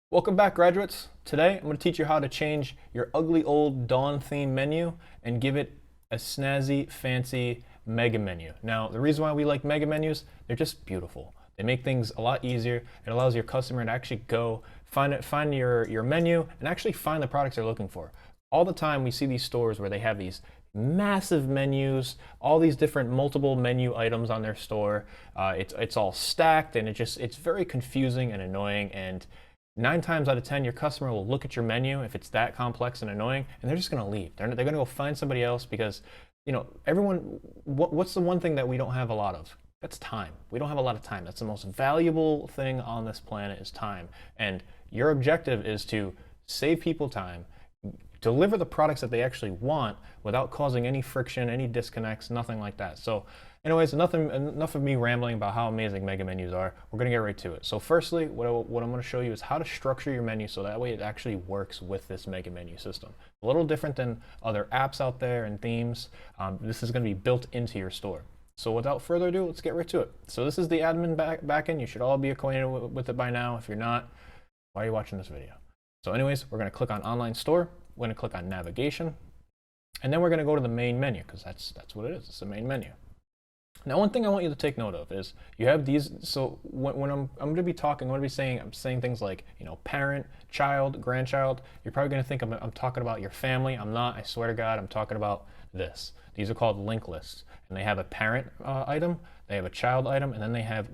Welcome back, graduates. Today, I'm going to teach you how to change your ugly old Dawn Theme menu and give it a snazzy, fancy mega menu. Now, the reason why we like mega menus, they're just beautiful. They make things a lot easier. It allows your customer to actually go find your menu and actually find the products they're looking for. All the time, we see these stores where they have these massive menus, all these different multiple menu items on their store. It's all stacked, and it's very confusing and annoying. And 9 times out of 10, your customer will look at your menu if it's that complex and annoying, and they're just going to leave. They're going to go find somebody else because, everyone. What's the one thing that we don't have a lot of? That's time. We don't have a lot of time. That's the most valuable thing on this planet is time. And your objective is to save people time, deliver the products that they actually want without causing any friction, any disconnects, nothing like that. So anyways, enough of me rambling about how amazing mega menus are. We're gonna get right to it. So firstly, what I'm gonna show you is how to structure your menu so that way it actually works with this mega menu system. A little different than other apps out there and themes. This is gonna be built into your store. So without further ado, let's get right to it. So this is the admin backend. You should all be acquainted with it by now. If you're not, why are you watching this video? So anyways, we're gonna click on online store. We're going to click on navigation, and then we're going to go to the main menu because that's what it is. It's the main menu. Now, one thing I want you to take note of is you have these. So when I'm going to be talking, I'm saying things like parent, child, grandchild. You're probably going to think I'm talking about your family. I'm not. I swear to God, I'm talking about this. These are called linked lists, and they have a parent item, they have a child item, and then they have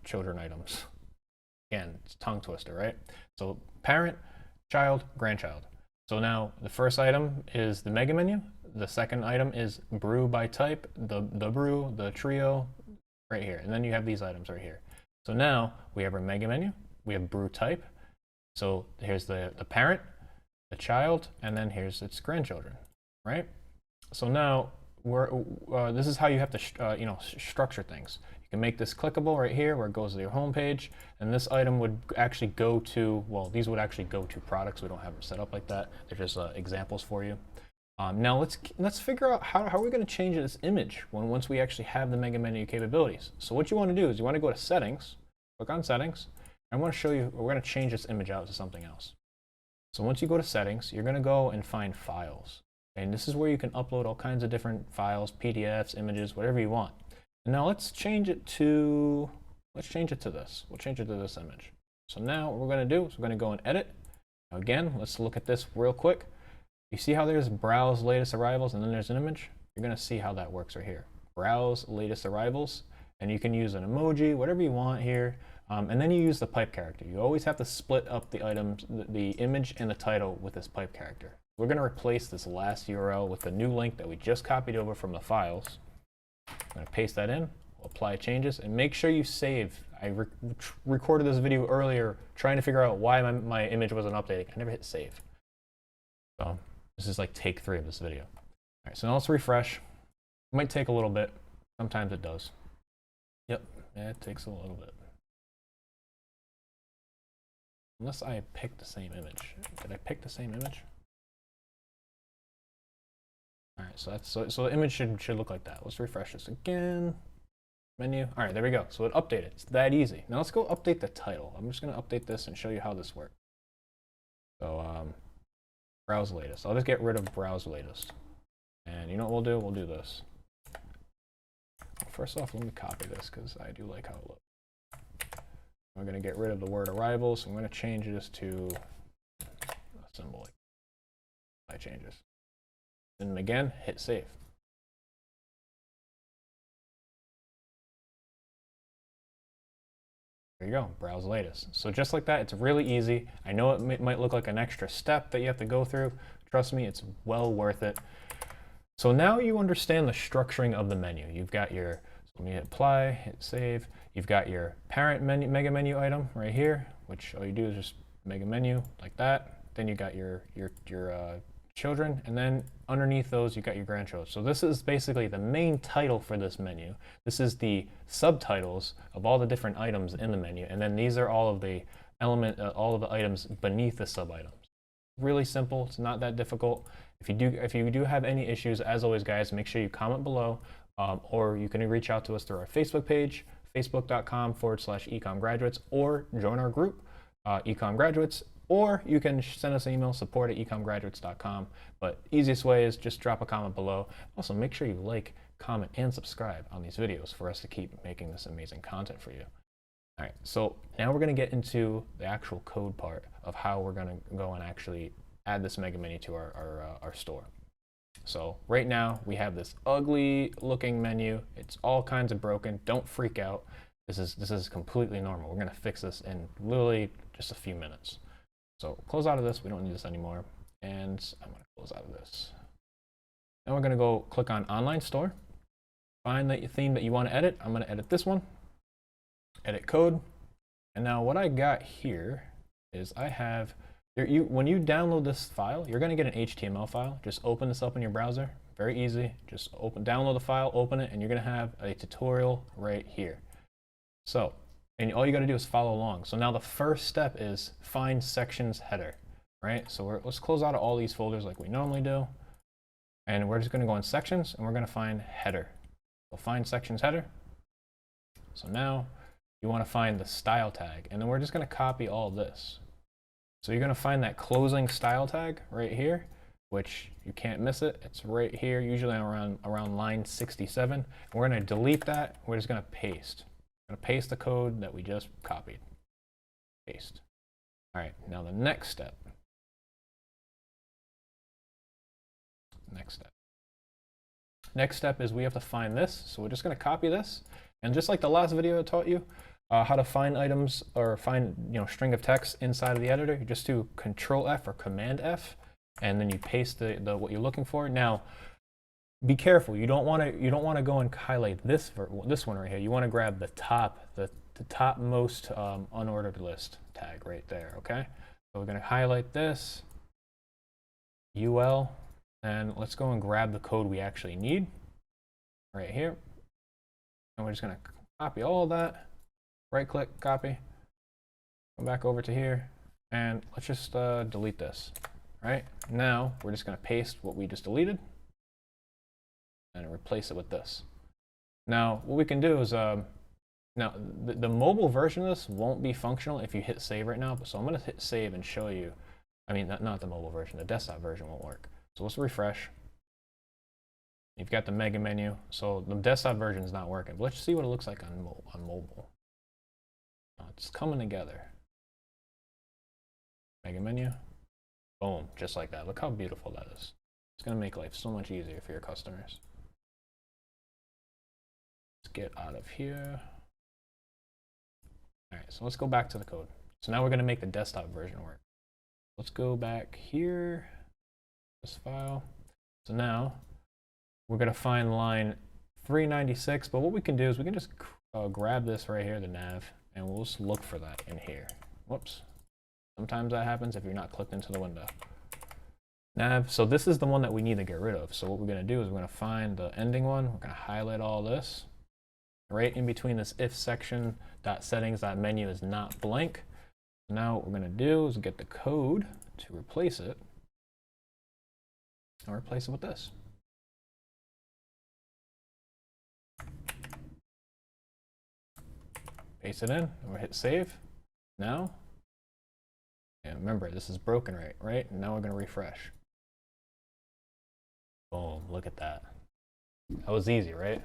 children items. Again, it's a tongue twister, right? So parent, child, grandchild. So now the first item is the mega menu. The second item is brew by type, the brew, the trio, right here. And then you have these items right here. So now we have our mega menu. We have brew type. So here's the parent, the child, and then here's its grandchildren, right? So now this is how you have to structure things. You can make this clickable right here where it goes to your home page, and this item would actually go to, well, these would actually go to products. We don't have them set up like that. They're just examples for you. Now let's figure out how are we going to change this image once we actually have the mega menu capabilities. So what you want to do is you want to go to settings, click on settings. I want to show you, we're going to change this image out to something else. So once you go to settings, you're going to go and find files. And this is where you can upload all kinds of different files, PDFs, images, whatever you want. And now let's change it to this. We'll change it to this image. So now what we're going to do is we're going to go and edit. Now again, let's look at this real quick. You see how there's browse latest arrivals and then there's an image? You're going to see how that works right here. Browse latest arrivals, and you can use an emoji, whatever you want here. And then you use the pipe character. You always have to split up the items, the image and the title with this pipe character. We're going to replace this last URL with the new link that we just copied over from the files. I'm going to paste that in, we'll apply changes, and make sure you save. I recorded this video earlier trying to figure out why my image wasn't updating. I never hit save. So this is like take 3 of this video. All right, so now let's refresh. It might take a little bit. Sometimes it does. Yep, yeah, it takes a little bit. Unless I pick the same image. Did I pick the same image? All right, so the image should look like that. Let's refresh this again. Menu. All right, there we go. So it updated. It's that easy. Now let's go update the title. I'm just going to update this and show you how this works. So browse latest. I'll just get rid of browse latest. And you know what we'll do? We'll do this. First off, let me copy this because I do like how it looks. We're going to get rid of the word arrivals. I'm going to change this to a symbol. I changes. And again, hit save. There you go, browse latest. So just like that, it's really easy. I know it might look like an extra step that you have to go through. Trust me, it's well worth it. So now you understand the structuring of the menu. You've got your, so let me hit apply, hit save. You've got your parent menu, mega menu item right here, which all you do is just mega menu like that. Then you got your children, and then underneath those you got your grandchildren. So this is basically the main title for this menu. This is the subtitles of all the different items in the menu, and then these are all of the all of the items beneath the sub items. Really simple. It's not that difficult. If you do have any issues, as always, guys, make sure you comment below, or you can reach out to us through our Facebook page, facebook.com/ecomgraduates, or join our group. EcomGraduates, or you can send us an email, support@ecomgraduates.com. But easiest way is just drop a comment below. Also, make sure you like, comment, and subscribe on these videos for us to keep making this amazing content for you. All right, so now we're going to get into the actual code part of how we're going to go and actually add this mega menu to our store. So right now we have this ugly looking menu. It's all kinds of broken. Don't freak out. This is completely normal. We're going to fix this in literally just a few minutes. So close out of this. We don't need this anymore. And I'm going to close out of this. Then we're going to go click on Online Store. Find the theme that you want to edit. I'm going to edit this one. Edit code. And now what I got here is I have, when you download this file, you're going to get an HTML file. Just open this up in your browser. Very easy. Just download the file, open it, and you're going to have a tutorial right here. So, and all you got to do is follow along. So now the first step is find sections header, right? So let's close out of all these folders like we normally do. And we're just going to go in sections and we're going to find header. So find sections header. So now you want to find the style tag, and then we're just going to copy all this. So you're going to find that closing style tag right here, which you can't miss it. It's right here, usually around line 67. And we're going to delete that. We're just going to paste. I'm going to paste the code that we just copied. Paste. All right, now the next step. Next step is we have to find this. So we're just going to copy this. And just like the last video I taught you, how to find items or find string of text inside of the editor, you just do Control F or Command F, and then you paste the what you're looking for. Now, be careful. You don't want to go and highlight this one right here. You want to grab the topmost unordered list tag right there. Okay. So we're going to highlight this UL, and let's go and grab the code we actually need right here. And we're just going to copy all of that. Right click, copy. Come back over to here, and let's just delete this. Right now, we're just going to paste what we just deleted and replace it with this. Now, what we can do is, now the mobile version of this won't be functional if you hit save right now. So I'm going to hit save and show you. I mean, not the mobile version. The desktop version won't work. So let's refresh. You've got the mega menu. So the desktop version is not working. But let's see what it looks like on mobile. It's coming together. Mega menu. Boom, just like that. Look how beautiful that is. It's going to make life so much easier for your customers. Let's get out of here. All right, so let's go back to the code. So now we're going to make the desktop version work. Let's go back here, this file. So now we're going to find line 396, but what we can do is we can just grab this right here, the nav, and we'll just look for that in here. Whoops. Sometimes that happens if you're not clicked into the window. Nav, so this is the one that we need to get rid of. So what we're going to do is we're going to find the ending one. We're going to highlight all this. Right in between this if section .settings.menu is not blank. Now what we're going to do is get the code to replace it. And replace it with this. Paste it in, and we'll hit save. Now, and remember, this is broken right? And now we're going to refresh. Boom, look at that. That was easy, right?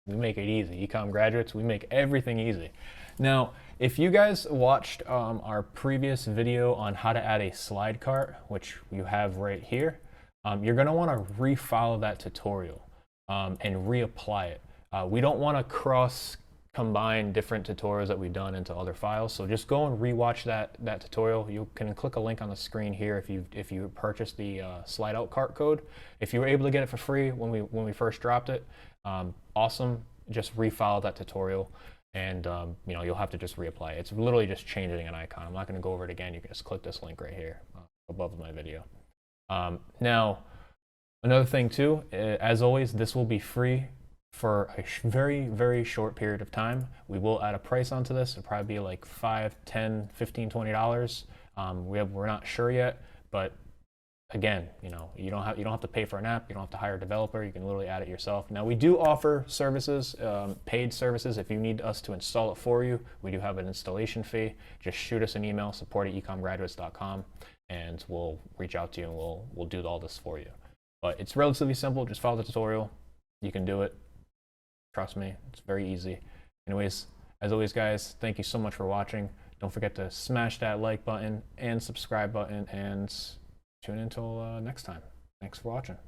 We make it easy. EcomGraduates, we make everything easy. Now, if you guys watched our previous video on how to add a slide cart, which you have right here, you're going to want to refollow that tutorial and reapply it. We don't want to combine different tutorials that we've done into other files. So just go and rewatch that tutorial. You can click a link on the screen here if you purchase the slide out cart code. If you were able to get it for free when we first dropped it, awesome. Just refollow that tutorial, and you'll have to just reapply it. It's literally just changing an icon. I'm not going to go over it again. You can just click this link right here above my video. Now, another thing too, as always, this will be free for a very, very short period of time. We will add a price onto this. It'll probably be like $5, $10, $15, $20. We're not sure yet, but again, you don't have to pay for an app. You don't have to hire a developer. You can literally add it yourself. Now we do offer services, paid services. If you need us to install it for you, we do have an installation fee. Just shoot us an email, support@ecomgraduates.com, and we'll reach out to you and we'll do all this for you. But it's relatively simple. Just follow the tutorial. You can do it. Trust me, it's very easy. Anyways, as always, guys, thank you so much for watching. Don't forget to smash that like button and subscribe button, and tune in until next time. Thanks for watching.